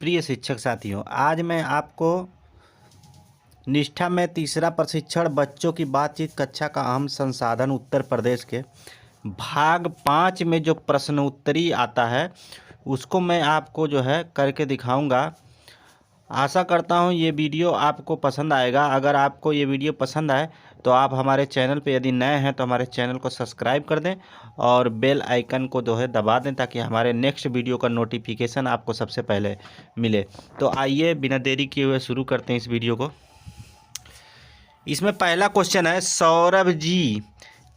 प्रिय शिक्षक साथियों, आज मैं आपको निष्ठा में तीसरा प्रशिक्षण बच्चों की बातचीत कक्षा का अहम संसाधन उत्तर प्रदेश के भाग 5 में जो प्रश्नोत्तरी आता है उसको मैं आपको करके दिखाऊंगा। आशा करता हूँ ये वीडियो आपको पसंद आएगा। अगर आपको ये वीडियो पसंद आए तो आप हमारे चैनल पे यदि नए हैं तो हमारे चैनल को सब्सक्राइब कर दें और बेल आइकन को दबा दें ताकि हमारे नेक्स्ट वीडियो का नोटिफिकेशन आपको सबसे पहले मिले। तो आइए बिना देरी किए हुए शुरू करते हैं इस वीडियो को। इसमें पहला क्वेश्चन है, सौरभ जी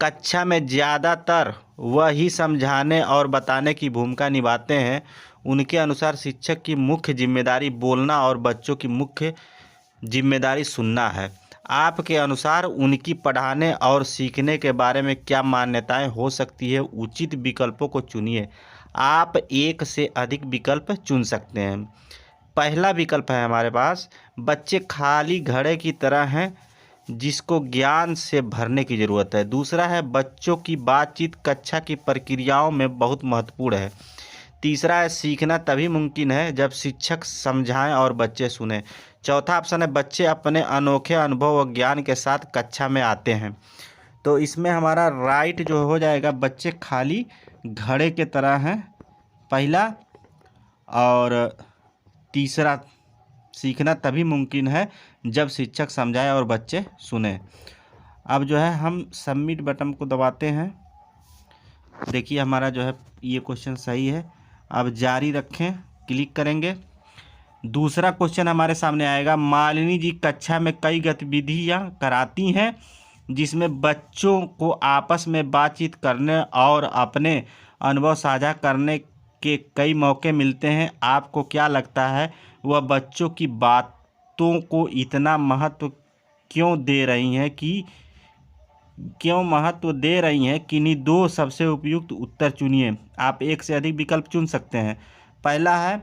कक्षा में ज़्यादातर वही समझाने और बताने की भूमिका निभाते हैं। उनके अनुसार शिक्षक की मुख्य जिम्मेदारी बोलना और बच्चों की मुख्य जिम्मेदारी सुनना है। आपके अनुसार उनकी पढ़ाने और सीखने के बारे में क्या मान्यताएं हो सकती है? उचित विकल्पों को चुनिए। आप एक से अधिक विकल्प चुन सकते हैं। पहला विकल्प है हमारे पास, बच्चे खाली घड़े की तरह हैं जिसको ज्ञान से भरने की ज़रूरत है। दूसरा है, बच्चों की बातचीत कक्षा की प्रक्रियाओं में बहुत महत्वपूर्ण है। तीसरा है, सीखना तभी मुमकिन है जब शिक्षक समझाएं और बच्चे सुने। चौथा ऑप्शन है, बच्चे अपने अनोखे अनुभव और ज्ञान के साथ कक्षा में आते हैं। तो इसमें हमारा राइट जो हो जाएगा, बच्चे खाली घड़े के तरह हैं पहला, और तीसरा सीखना तभी मुमकिन है जब शिक्षक समझाए और बच्चे सुने। अब हम सबमिट बटन को दबाते हैं। देखिए हमारा ये क्वेश्चन सही है। अब जारी रखें क्लिक करेंगे। दूसरा क्वेश्चन हमारे सामने आएगा, मालिनी जी कक्षा में कई गतिविधियां कराती हैं जिसमें बच्चों को आपस में बातचीत करने और अपने अनुभव साझा करने के कई मौके मिलते हैं। आपको क्या लगता है वह बच्चों की बातों को इतना महत्व क्यों दे रही हैं किन्हीं दो सबसे उपयुक्त उत्तर चुनिए। आप एक से अधिक विकल्प चुन सकते हैं। पहला है,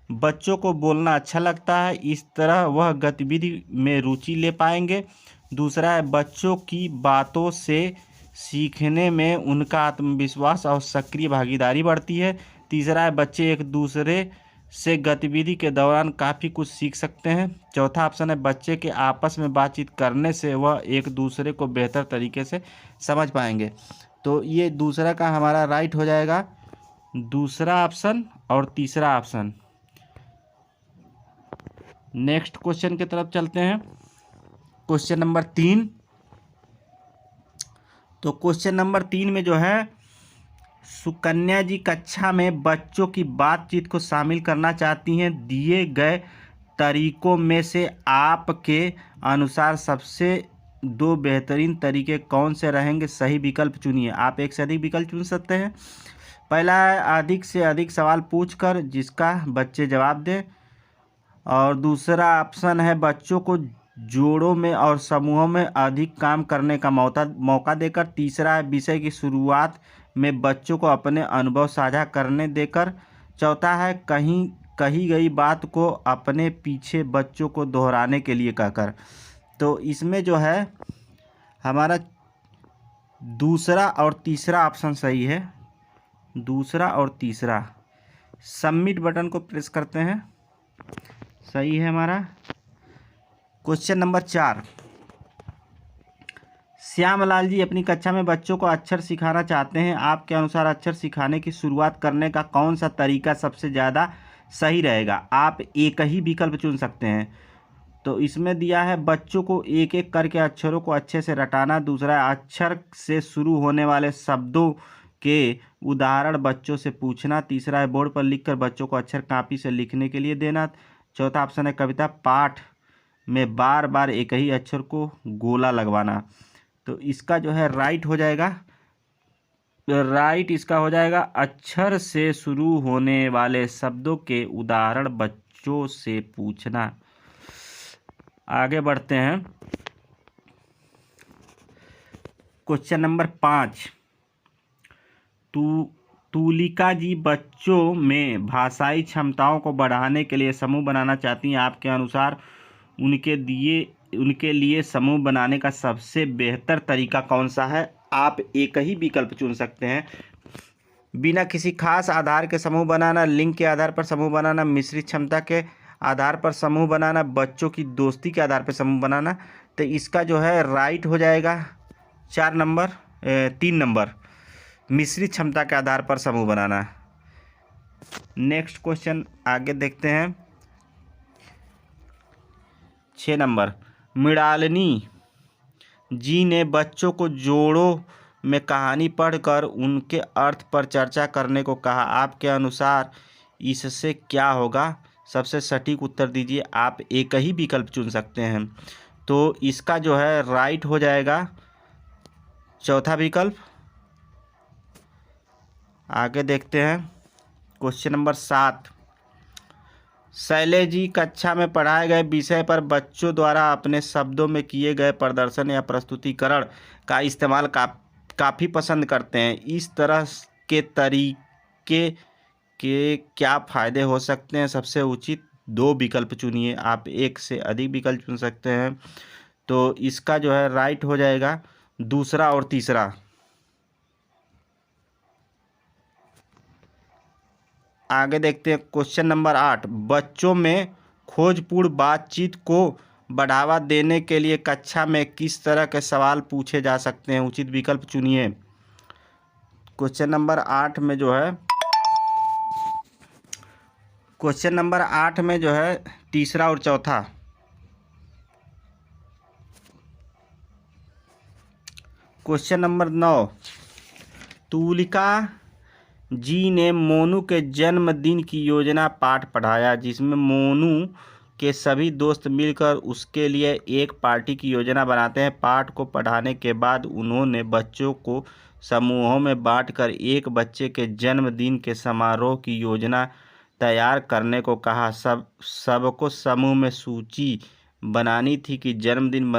बच्चों को बोलना अच्छा लगता है, इस तरह वह गतिविधि में रुचि ले पाएंगे। दूसरा है, बच्चों की बातों से सीखने में उनका आत्मविश्वास और सक्रिय भागीदारी बढ़ती है। तीसरा है, बच्चे एक दूसरे से गतिविधि के दौरान काफ़ी कुछ सीख सकते हैं। चौथा ऑप्शन है, बच्चे के आपस में बातचीत करने से वह एक दूसरे को बेहतर तरीके से समझ पाएंगे। तो ये दूसरा का हमारा राइट हो जाएगा, दूसरा ऑप्शन और तीसरा ऑप्शन। नेक्स्ट क्वेश्चन की तरफ चलते हैं, क्वेश्चन नंबर 3। तो क्वेश्चन नंबर 3 में सुकन्या जी कक्षा में बच्चों की बातचीत को शामिल करना चाहती हैं। दिए गए तरीकों में से आपके अनुसार सबसे दो बेहतरीन तरीके कौन से रहेंगे? सही विकल्प चुनिए। आप एक से अधिक विकल्प चुन सकते हैं। पहला है, अधिक से अधिक सवाल पूछकर जिसका बच्चे जवाब दें, और दूसरा ऑप्शन है, बच्चों को जोड़ों में और समूहों में अधिक काम करने का मौका देकर। तीसरा है, विषय की शुरुआत में बच्चों को अपने अनुभव साझा करने देकर। चौथा है, कही गई बात को अपने पीछे बच्चों को दोहराने के लिए कहकर। तो इसमें हमारा दूसरा और तीसरा ऑप्शन सही है, दूसरा और तीसरा। सबमिट बटन को प्रेस करते हैं, सही है हमारा। क्वेश्चन नंबर 4, श्यामलाल जी अपनी कक्षा में बच्चों को अक्षर सिखाना चाहते हैं। आपके अनुसार अक्षर सिखाने की शुरुआत करने का कौन सा तरीका सबसे ज़्यादा सही रहेगा? आप एक ही विकल्प चुन सकते हैं। तो इसमें दिया है, बच्चों को एक एक करके अक्षरों को अच्छे से रटाना। दूसरा है, अक्षर से शुरू होने वाले शब्दों के उदाहरण बच्चों से पूछना। तीसरा है, बोर्ड पर लिखकर बच्चों को अक्षर कॉपी से लिखने के लिए देना। चौथा ऑप्शन है, कविता पाठ में बार बार एक ही अक्षर को गोला लगवाना। तो इसका राइट हो जाएगा, राइट इसका हो जाएगा, अक्षर से शुरू होने वाले शब्दों के उदाहरण बच्चों से पूछना। आगे बढ़ते हैं, क्वेश्चन नंबर 5। तुलिका जी बच्चों में भाषाई क्षमताओं को बढ़ाने के लिए समूह बनाना चाहती हैं। आपके अनुसार उनके लिए समूह बनाने का सबसे बेहतर तरीका कौन सा है? आप एक ही विकल्प चुन सकते हैं। बिना किसी खास आधार के समूह बनाना, लिंग के आधार पर समूह बनाना, मिश्रित क्षमता के आधार पर समूह बनाना, बच्चों की दोस्ती के आधार पर समूह बनाना। तो इसका जो है राइट हो जाएगा 3 नंबर, मिश्रित क्षमता के आधार पर समूह बनाना। नेक्स्ट क्वेश्चन आगे देखते हैं। 6 नंबर, मृणालिनी जी ने बच्चों को जोड़ों में कहानी पढ़कर उनके अर्थ पर चर्चा करने को कहा। आपके अनुसार इससे क्या होगा? सबसे सटीक उत्तर दीजिए। आप एक ही विकल्प चुन सकते हैं। तो इसका जो है राइट हो जाएगा चौथा विकल्प। आगे देखते हैं क्वेश्चन नंबर 7। शैलेश जी कक्षा में पढ़ाए गए विषय पर बच्चों द्वारा अपने शब्दों में किए गए प्रदर्शन या प्रस्तुतिकरण का इस्तेमाल काफ़ी पसंद करते हैं। इस तरह के तरीके के क्या फ़ायदे हो सकते हैं? सबसे उचित 2 विकल्प चुनिए। आप एक से अधिक विकल्प चुन सकते हैं। तो इसका जो है राइट हो जाएगा दूसरा और तीसरा। आगे देखते हैं क्वेश्चन नंबर 8। बच्चों में खोजपूर्ण बातचीत को बढ़ावा देने के लिए कक्षा में किस तरह के सवाल पूछे जा सकते हैं? उचित विकल्प चुनिए। क्वेश्चन नंबर 8 में जो है तीसरा और चौथा। Question number 9। तुलिका जी ने मोनू के जन्मदिन की योजना पाठ पढ़ाया, जिसमें मोनू के सभी दोस्त मिलकर उसके लिए एक पार्टी की योजना बनाते हैं। पाठ को पढ़ाने के बाद उन्होंने बच्चों को समूहों में बांटकर एक बच्चे के जन्मदिन के समारोह की योजना तैयार करने को कहा। सबको समूह में सूची बनानी थी कि जन्मदिन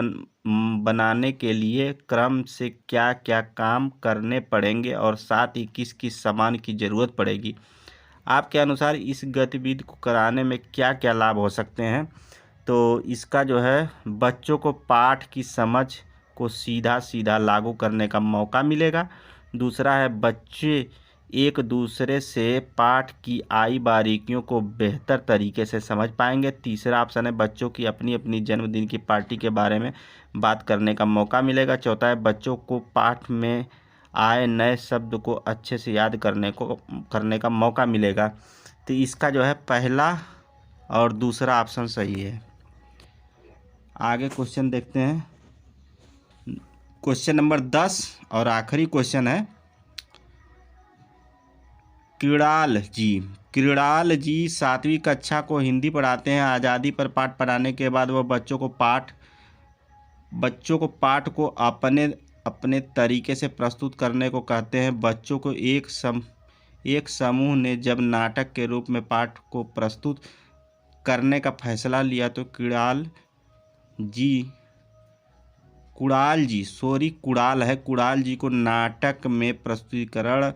बनाने के लिए क्रम से क्या क्या काम करने पड़ेंगे और साथ ही किस किस सामान की ज़रूरत पड़ेगी। आपके अनुसार इस गतिविधि को कराने में क्या क्या लाभ हो सकते हैं? तो इसका जो है बच्चों को पाठ की समझ को सीधा सीधा लागू करने का मौका मिलेगा। दूसरा है बच्चे एक दूसरे से पाठ की आई बारीकियों को बेहतर तरीके से समझ पाएंगे। तीसरा ऑप्शन है बच्चों की अपनी अपनी जन्मदिन की पार्टी के बारे में बात करने का मौका मिलेगा। चौथा है बच्चों को पाठ में आए नए शब्द को अच्छे से याद करने का मौका मिलेगा। तो इसका जो है पहला और दूसरा ऑप्शन सही है। आगे क्वेश्चन देखते हैं। क्वेश्चन नंबर 10 और आखिरी क्वेश्चन है। कृणाल जी 7वीं कक्षा को हिंदी पढ़ाते हैं। आज़ादी पर पाठ पढ़ाने के बाद वह बच्चों को पाठ को अपने तरीके से प्रस्तुत करने को कहते हैं। बच्चों को एक समूह ने जब नाटक के रूप में पाठ को प्रस्तुत करने का फैसला लिया तो कुणाल जी को नाटक में प्रस्तुतिकरण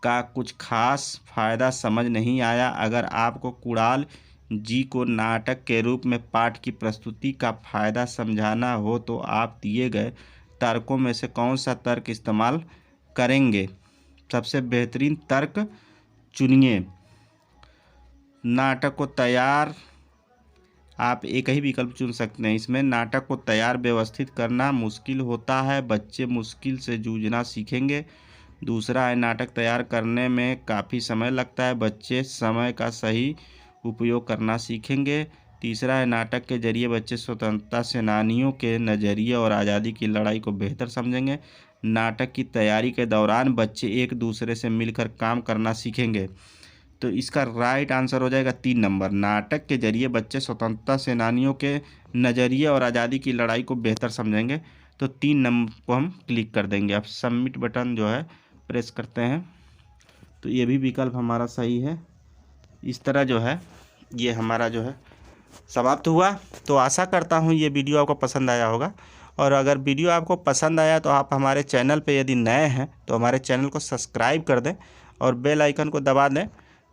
का कुछ खास फायदा समझ नहीं आया। अगर आपको कुणाल जी को नाटक के रूप में पाठ की प्रस्तुति का फायदा समझाना हो तो आप दिए गए तर्कों में से कौन सा तर्क इस्तेमाल करेंगे? सबसे बेहतरीन तर्क चुनिए। नाटक को तैयार, आप एक ही विकल्प चुन सकते हैं। इसमें नाटक को तैयार व्यवस्थित करना मुश्किल होता है, बच्चे मुश्किल से जूझना सीखेंगे। दूसरा है नाटक तैयार करने में काफ़ी समय लगता है, बच्चे समय का सही उपयोग करना सीखेंगे। तीसरा है नाटक के जरिए बच्चे स्वतंत्रता सेनानियों के नज़रिए और आज़ादी की लड़ाई को बेहतर समझेंगे। नाटक की तैयारी के दौरान बच्चे एक दूसरे से मिलकर काम करना सीखेंगे। तो इसका राइट आंसर हो जाएगा 3 नंबर। नाटक के जरिए बच्चे स्वतंत्रता सेनानियों के नज़रिए और आज़ादी की लड़ाई को बेहतर समझेंगे। तो 3 नंबर को हम क्लिक कर देंगे। अब सबमिट बटन जो है प्रेस करते हैं तो ये भी विकल्प हमारा सही है। इस तरह जो है ये हमारा जो है समाप्त हुआ। तो आशा करता हूँ ये वीडियो आपको पसंद आया होगा, और अगर वीडियो आपको पसंद आया तो आप हमारे चैनल पे यदि नए हैं तो हमारे चैनल को सब्सक्राइब कर दें और बेल आइकन को दबा दें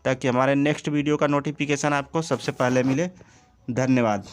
ताकि हमारे नेक्स्ट वीडियो का नोटिफिकेशन आपको सबसे पहले मिले। धन्यवाद।